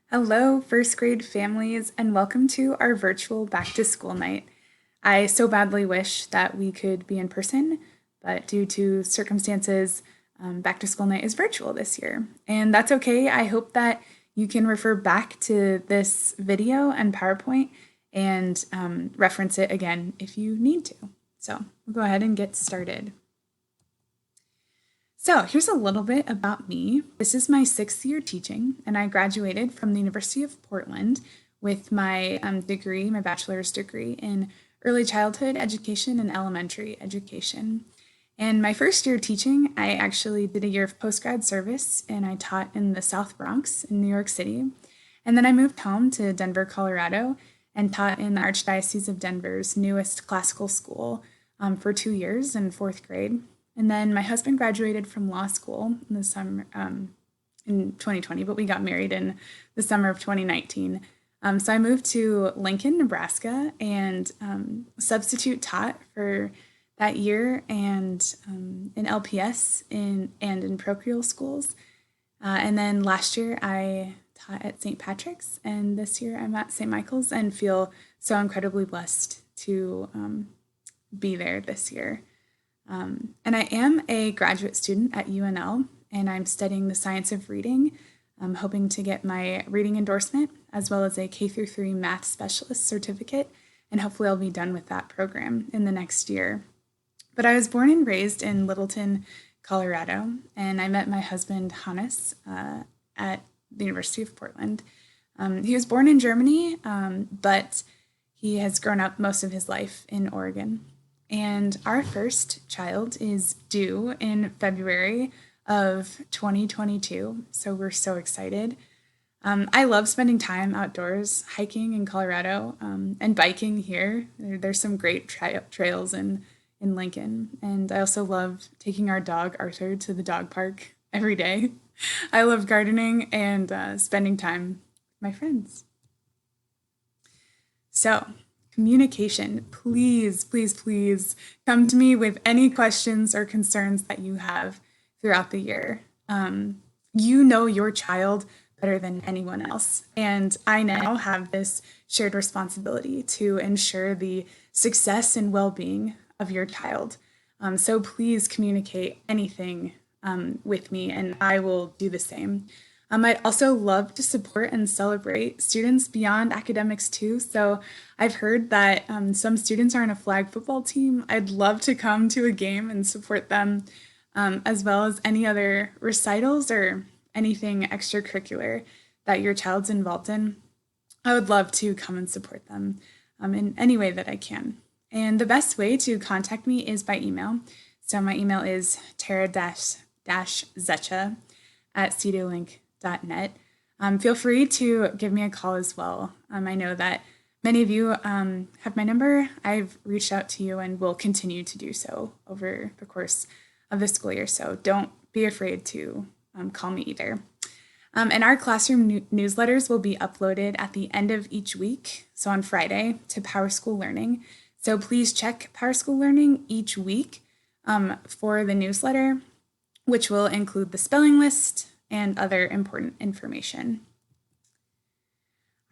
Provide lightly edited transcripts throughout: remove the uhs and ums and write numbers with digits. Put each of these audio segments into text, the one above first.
Hello, first grade families, and welcome to our virtual back to school night. I so badly wish that we could be in person, but due to circumstances, back to school night is virtual this year. And that's okay. I hope that you can refer back to this video and PowerPoint and reference it again if you need to. So we'll go ahead and get started. So here's a little bit about me. This is my 6th year teaching, and I graduated from the University of Portland with my degree, my bachelor's degree in early childhood education and elementary education. And my first year teaching, I actually did a year of postgrad service, and I taught in the South Bronx in New York City. And then I moved home to Denver, Colorado, and taught in the Archdiocese of Denver's newest classical school for 2 years in 4th grade. And then my husband graduated from law school in the summer in 2020, but we got married in the summer of 2019. So I moved to Lincoln, Nebraska, and substitute taught for that year and in LPS and in parochial schools. And then last year I taught at St. Patrick's, and this year I'm at St. Michael's and feel so incredibly blessed to be there this year. And I am a graduate student at UNL, and I'm studying the science of reading. I'm hoping to get my reading endorsement as well as a K through 3 math specialist certificate, and hopefully I'll be done with that program in the next year. But I was born and raised in Littleton, Colorado, and I met my husband, Hannes, at the University of Portland. He was born in Germany, but he has grown up most of his life in Oregon. And our first child is due in February of 2022, so we're so excited. I love spending time outdoors, hiking in Colorado, and biking here. There's some great trails in Lincoln, and I also love taking our dog Arthur to the dog park every day. I love gardening and spending time with my friends. So, communication. Please, please, please come to me with any questions or concerns that you have throughout the year. You know your child better than anyone else. And I now have this shared responsibility to ensure the success and well being of your child. So please communicate anything with me, and I will do the same. I'd also love to support and celebrate students beyond academics too. So I've heard that some students are on a flag football team. I'd love to come to a game and support them, as well as any other recitals or anything extracurricular that your child's involved in. I would love to come and support them in any way that I can. And the best way to contact me is by email. So my email is tara-zecha@cedolink.net. Feel free to give me a call as well. I know that many of you have my number. I've reached out to you and will continue to do so over the course of the school year. So don't be afraid to call me either. And our classroom newsletters will be uploaded at the end of each week, so on Friday, to PowerSchool Learning. So please check PowerSchool Learning each week for the newsletter, which will include the spelling list and other important information.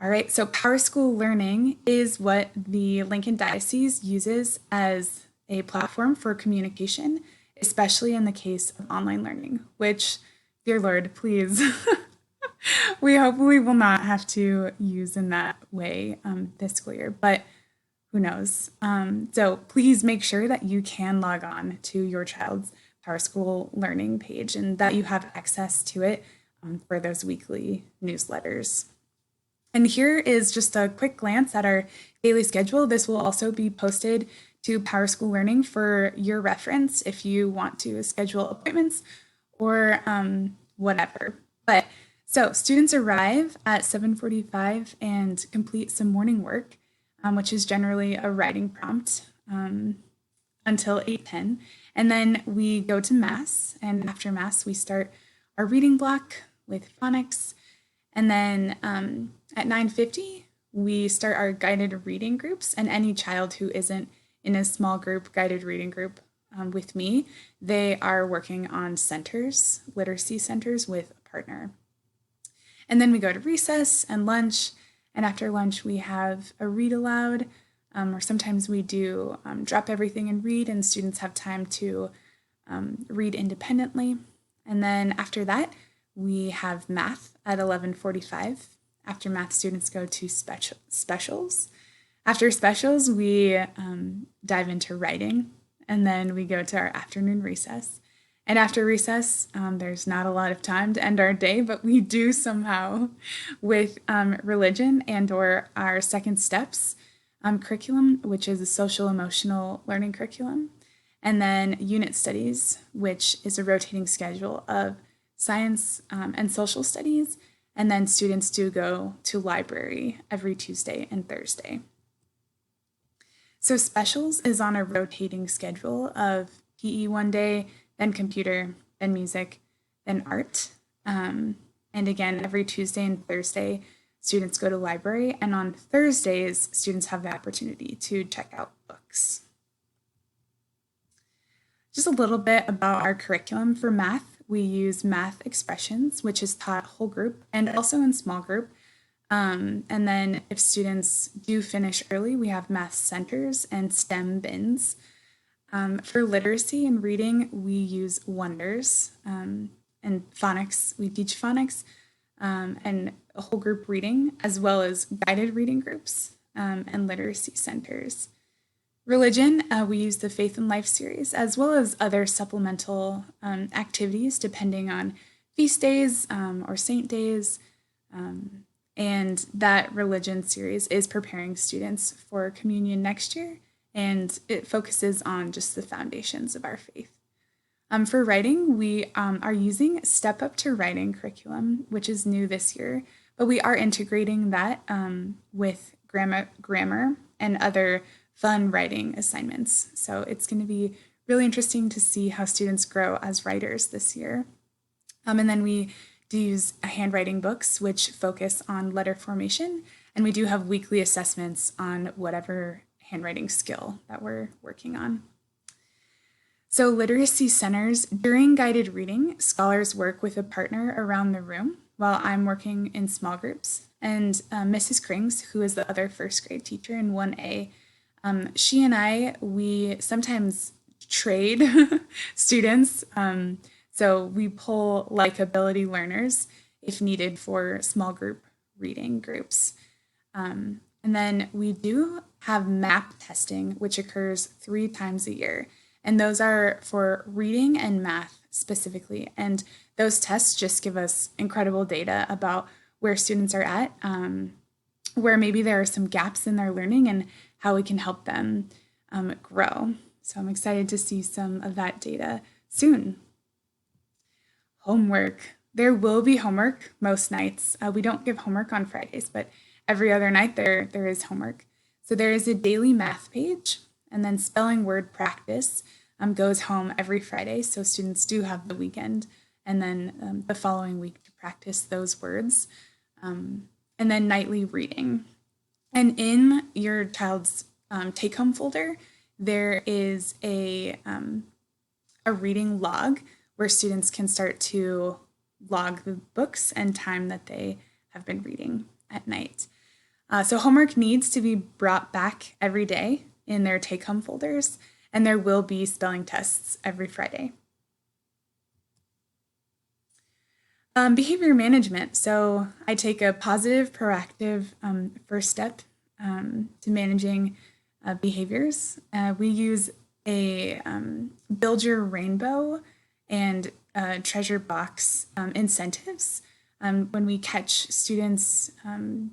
All right, so PowerSchool Learning is what the Lincoln Diocese uses as a platform for communication, especially in the case of online learning, which, dear Lord, please, we hopefully will not have to use in that way this school year, but who knows? So please make sure that you can log on to your child's PowerSchool Learning page and that you have access to it for those weekly newsletters. And here is just a quick glance at our daily schedule. This will also be posted to PowerSchool Learning for your reference if you want to schedule appointments or whatever. But so students arrive at 7:45 and complete some morning work, which is generally a writing prompt until 8:10. And then we go to Mass, and after Mass, we start our reading block with phonics. And then at 9:50, we start our guided reading groups, and any child who isn't in a small group guided reading group with me, they are working on centers, literacy centers with a partner. And then we go to recess and lunch. And after lunch, we have a read aloud, or sometimes we do drop everything and read, and students have time to read independently. And then after that, we have math at 11:45. After math, students go to specials. After specials, we dive into writing, and then we go to our afternoon recess. And after recess, there's not a lot of time to end our day, but we do somehow with religion and or our second steps curriculum, which is a social emotional learning curriculum, and then unit studies, which is a rotating schedule of science and social studies, and then students do go to library every Tuesday and Thursday. So specials is on a rotating schedule of PE one day, then computer, then music, then art. And again, every Tuesday and Thursday, students go to library, and on Thursdays, students have the opportunity to check out books. Just a little bit about our curriculum for math. We use math expressions, which is taught whole group and also in small group. And then if students do finish early, we have math centers and STEM bins. For literacy and reading, we use Wonders, and phonics. We teach phonics and a whole group reading, as well as guided reading groups and literacy centers. Religion, we use the Faith and Life series, as well as other supplemental activities depending on feast days or saint days. And that religion series is preparing students for communion next year, and it focuses on just the foundations of our faith. For writing, we are using Step Up to Writing curriculum, which is new this year, but we are integrating that with grammar and other fun writing assignments. So it's going to be really interesting to see how students grow as writers this year. And then we do use handwriting books, which focus on letter formation, and we do have weekly assessments on whatever handwriting skill that we're working on. So literacy centers, during guided reading, scholars work with a partner around the room while I'm working in small groups. And Mrs. Krings, who is the other first grade teacher in 1A, she and I, we sometimes trade students. So we pull like ability learners if needed for small group reading groups. And then we do have MAP testing, which occurs 3 times a year. And those are for reading and math specifically. And those tests just give us incredible data about where students are at, where maybe there are some gaps in their learning and how we can help them grow. So I'm excited to see some of that data soon. Homework. There will be homework most nights. We don't give homework on Fridays, but every other night there is homework. So there is a daily math page, and then spelling word practice goes home every Friday. So students do have the weekend and then the following week to practice those words. And then nightly reading. And in your child's take-home folder, there is a reading log where students can start to log the books and time that they have been reading at night. So homework needs to be brought back every day in their take-home folders, and there will be spelling tests every Friday. Behavior management. So I take a positive, proactive first step to managing behaviors. We use a Build Your Rainbow and treasure box incentives. When we catch students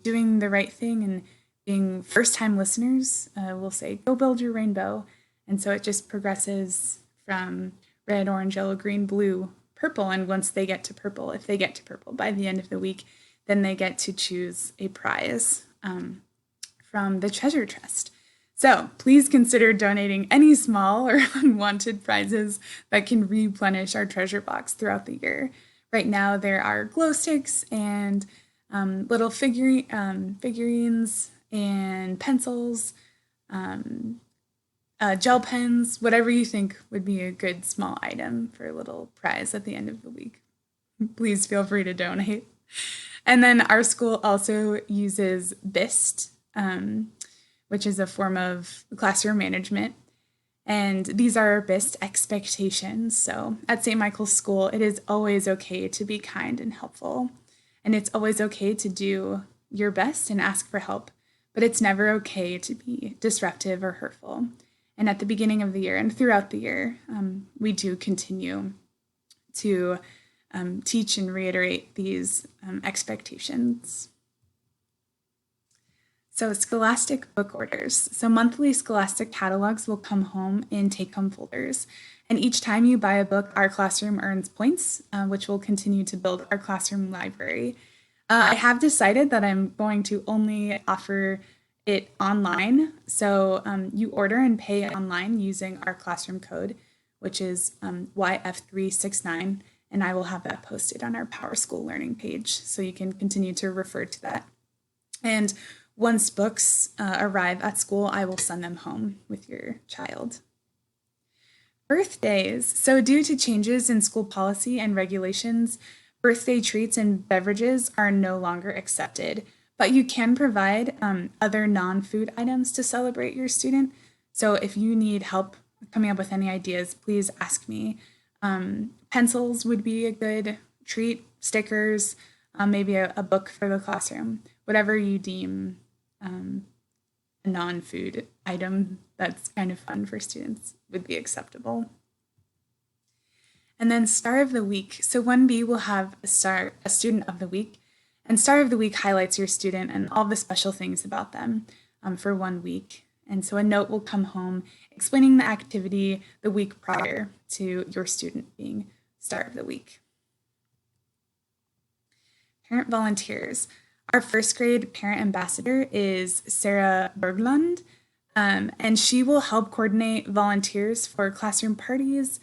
doing the right thing and being first-time listeners, we'll say, go build your rainbow. And so it just progresses from red, orange, yellow, green, blue, purple. And once they get to purple, if they get to purple by the end of the week, then they get to choose a prize from the treasure chest. So please consider donating any small or unwanted prizes that can replenish our treasure box throughout the year. Right now, there are glow sticks and little figurines and pencils, gel pens, whatever you think would be a good small item for a little prize at the end of the week. Please feel free to donate. And then our school also uses BIST, which is a form of classroom management. And these are our BIST expectations. So at St. Michael's School, it is always okay to be kind and helpful. And it's always okay to do your best and ask for help. But it's never okay to be disruptive or hurtful. And at the beginning of the year and throughout the year, we do continue to teach and reiterate these expectations. So Scholastic book orders. So monthly Scholastic catalogs will come home in take-home folders. And each time you buy a book, our classroom earns points, which will continue to build our classroom library. I have decided that I'm going to only offer it online. So you order and pay online using our classroom code, which is YF369, and I will have that posted on our PowerSchool Learning page, so you can continue to refer to that. And once books arrive at school, I will send them home with your child. Birthdays. So due to changes in school policy and regulations, birthday treats and beverages are no longer accepted, but you can provide other non-food items to celebrate your student. So if you need help coming up with any ideas, please ask me. Pencils would be a good treat, stickers, maybe a book for the classroom, whatever you deem a non-food item that's kind of fun for students would be acceptable. And then Star of the Week. So 1B will have a student of the week, and Star of the Week highlights your student and all the special things about them for 1 week. And so a note will come home explaining the activity the week prior to your student being Star of the Week. Parent volunteers. Our first grade parent ambassador is Sarah Berglund, and she will help coordinate volunteers for classroom parties.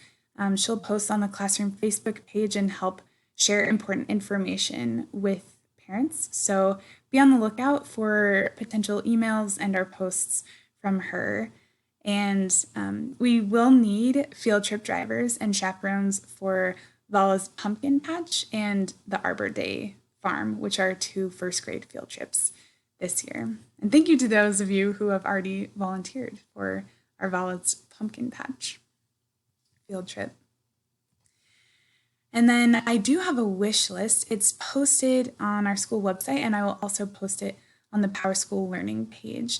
She'll post on the classroom Facebook page and help share important information with parents. So be on the lookout for potential emails and our posts from her. And we will need field trip drivers and chaperones for Vala's Pumpkin Patch and the Arbor Day Farm, which are 2 first grade field trips this year. And thank you to those of you who have already volunteered for our Vala's Pumpkin Patch field trip. And then I do have a wish list. It's posted on our school website, and I will also post it on the PowerSchool Learning page.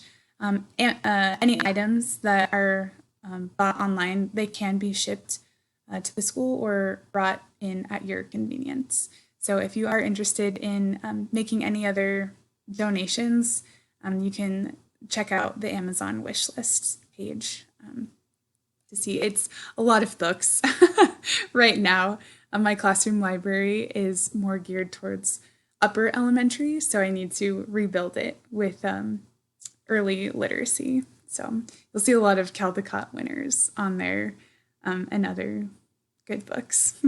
Any items that are bought online, they can be shipped to the school or brought in at your convenience. So if you are interested in making any other donations, you can check out the Amazon wish list page to see. It's a lot of books right now. My classroom library is more geared towards upper elementary, so I need to rebuild it with early literacy. So you'll see a lot of Caldecott winners on there and other good books.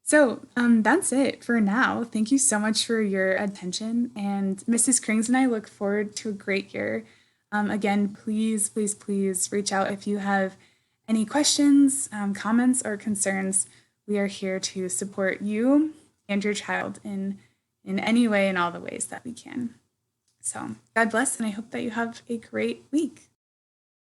So that's it for now. Thank you so much for your attention. And Mrs. Krings and I look forward to a great year. Again, please, please, please reach out if you have any questions, comments, or concerns. We are here to support you and your child in any way, in all the ways that we can. So God bless, and I hope that you have a great week.